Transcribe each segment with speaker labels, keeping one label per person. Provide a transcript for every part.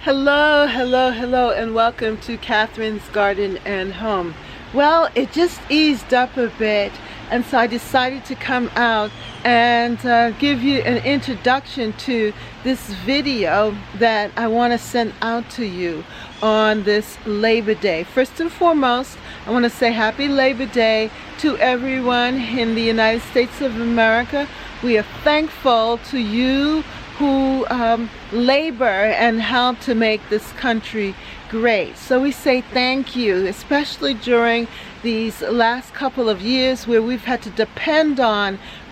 Speaker 1: Hello, hello, hello, and welcome to Catherine's Garden and Home. Well, it just eased up a bit, and so I decided to come out and give you an introduction to this video that I want to send out to you on this Labor Day. First and foremost, I want to say Happy Labor Day to everyone in the United States of America. We are thankful to you who labor and help to make this country great. So we say thank you, especially during these last couple of years where we've had to depend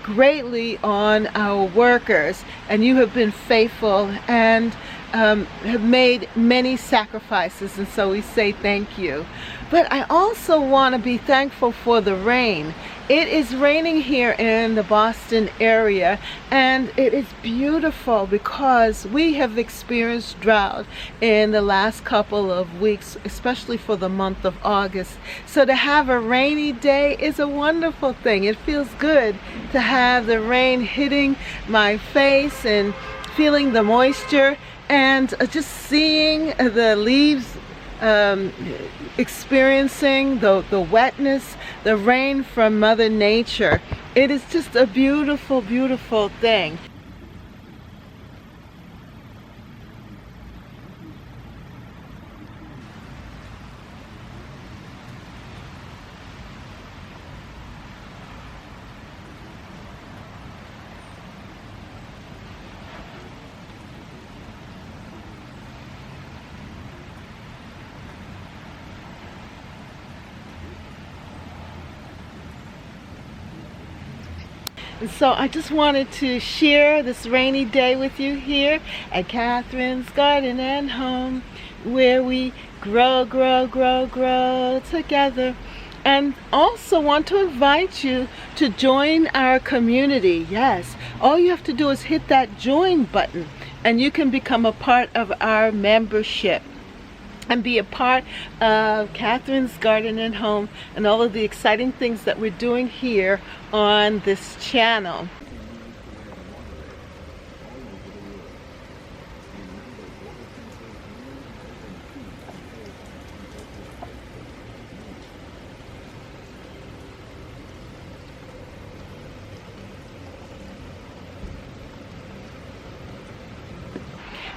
Speaker 1: greatly on our workers, and you have been faithful and have made many sacrifices, and so we say thank you. But I also want to be thankful for the rain. It is raining here in the Boston area, and it is beautiful because we have experienced drought in the last couple of weeks, especially for the month of August. So to have a rainy day is a wonderful thing. It feels good to have the rain hitting my face and feeling the moisture and just seeing the leaves experiencing the wetness, the rain from Mother Nature. It is just a beautiful, beautiful thing. And so I just wanted to share this rainy day with you here at Catherine's Garden and Home, where we grow together. And also want to invite you to join our community. Yes, all you have to do is hit that join button and you can become a part of our membership and be a part of Catherine's Garden and Home and all of the exciting things that we're doing here on this channel.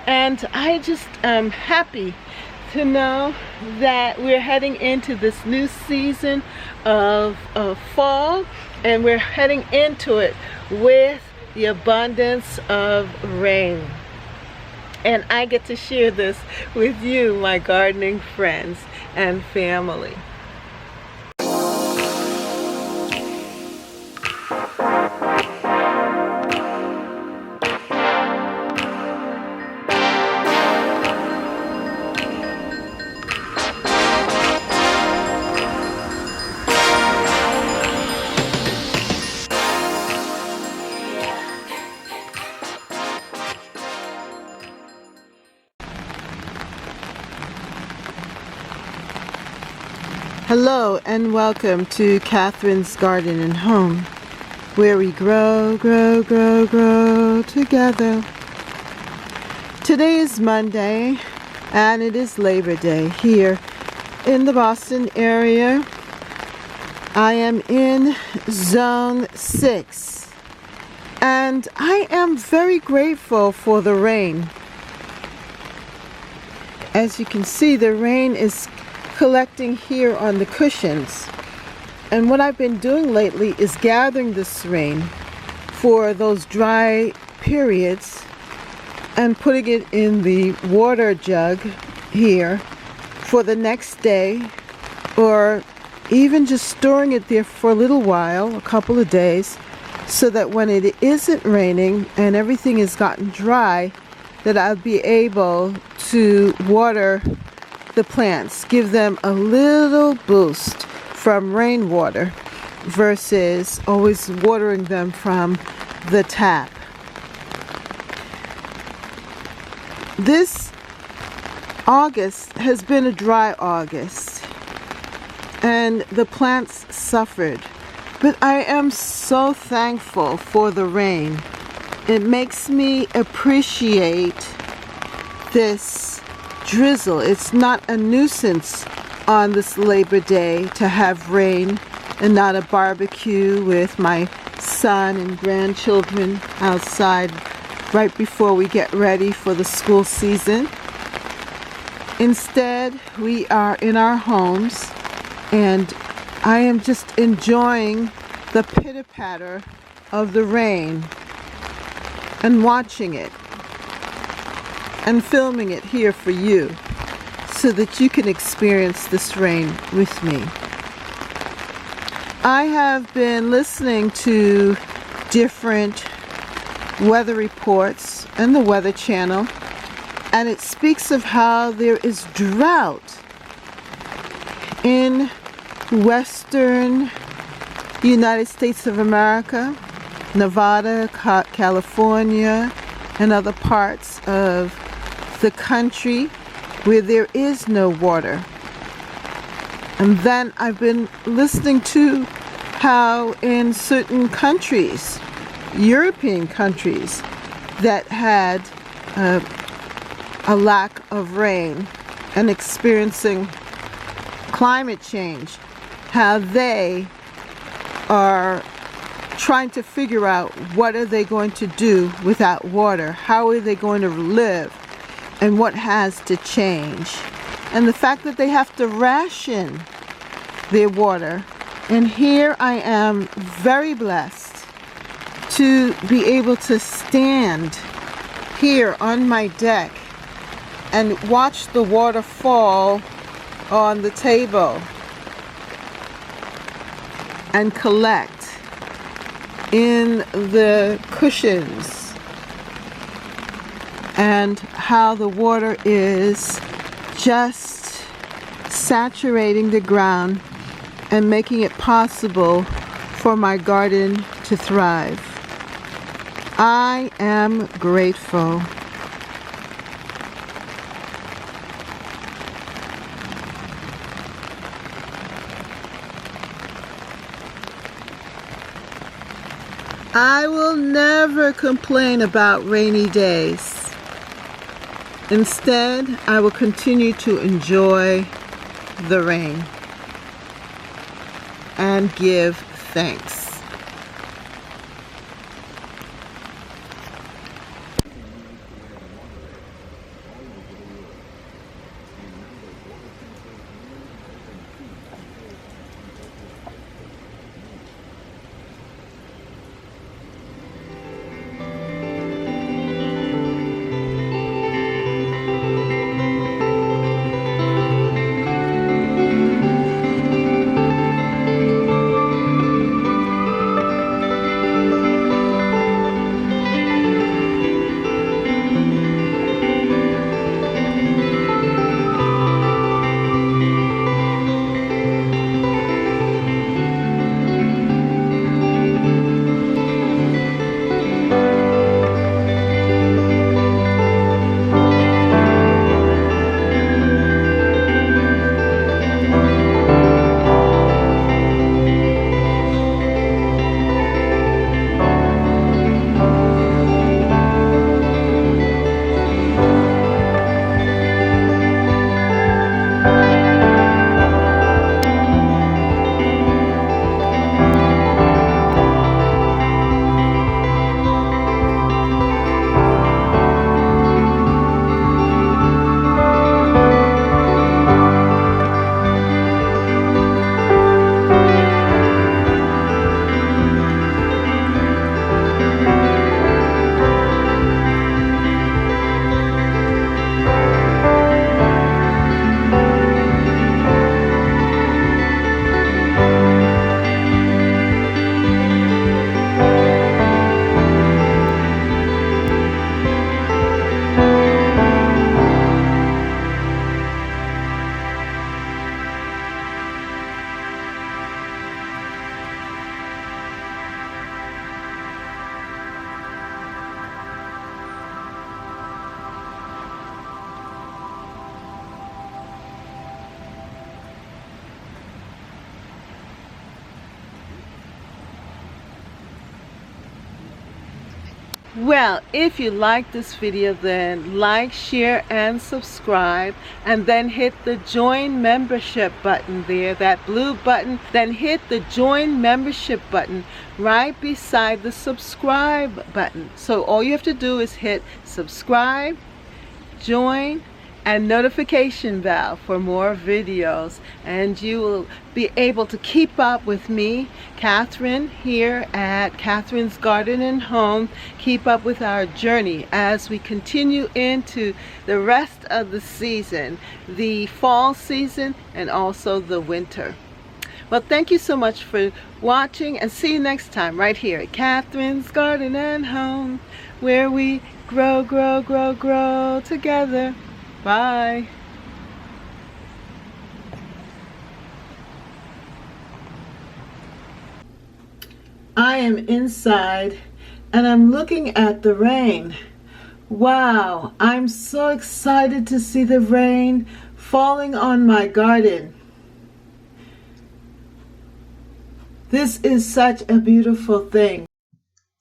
Speaker 1: And I just am happy to know that we're heading into this new season of fall, and we're heading into it with the abundance of rain. And I get to share this with you, my gardening friends and family. Hello and welcome to Catherine's Garden and Home, where we grow together. Today is Monday and it is Labor Day here in the Boston area. I am in Zone 6 and I am very grateful for the rain. As you can see, the rain is collecting here on the cushions, and what I've been doing lately is gathering this rain for those dry periods and putting it in the water jug here for the next day, or even just storing it there for a little while, a couple of days, so that when it isn't raining and everything has gotten dry, that I'll be able to water the plants, give them a little boost from rainwater versus always watering them from the tap. This August has been a dry August and the plants suffered, but I am so thankful for the rain. It makes me appreciate this drizzle. It's not a nuisance on this Labor Day to have rain and not a barbecue with my son and grandchildren outside right before we get ready for the school season. Instead, we are in our homes, and I am just enjoying the pitter-patter of the rain and watching it and filming it here for you so that you can experience this rain with me. I have been listening to different weather reports and the Weather Channel, and it speaks of how there is drought in western United States of America, Nevada, California, and other parts of the country where there is no water. And then I've been listening to how in certain countries, European countries, that had a lack of rain and experiencing climate change, how they are trying to figure out what are they going to do without water, how are they going to live, and what has to change. And the fact that they have to ration their water. And here I am, very blessed to be able to stand here on my deck and watch the water fall on the table and collect in the cushions, and how the water is just saturating the ground and making it possible for my garden to thrive. I am grateful. I will never complain about rainy days. Instead, I will continue to enjoy the rain and give thanks. Well, if you like this video, then like, share, and subscribe, and then hit the join membership button there, that blue button. Then hit the join membership button right beside the subscribe button. So all you have to do is hit subscribe, join, and notification bell for more videos, and you will be able to keep up with me, Catherine, here at Catherine's Garden and Home. Keep up with our journey as we continue into the rest of the season, the fall season and also the winter. Well, thank you so much for watching, and see you next time right here at Catherine's Garden and Home, where we grow, grow, grow, grow together. Bye. I am inside and I'm looking at the rain. Wow, I'm so excited to see the rain falling on my garden. This is such a beautiful thing.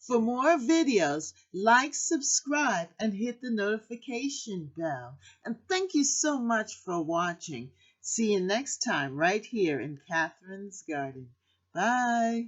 Speaker 1: For more videos, like, subscribe, and hit the notification bell. And thank you so much for watching. See you next time right here in Catherine's Garden. Bye.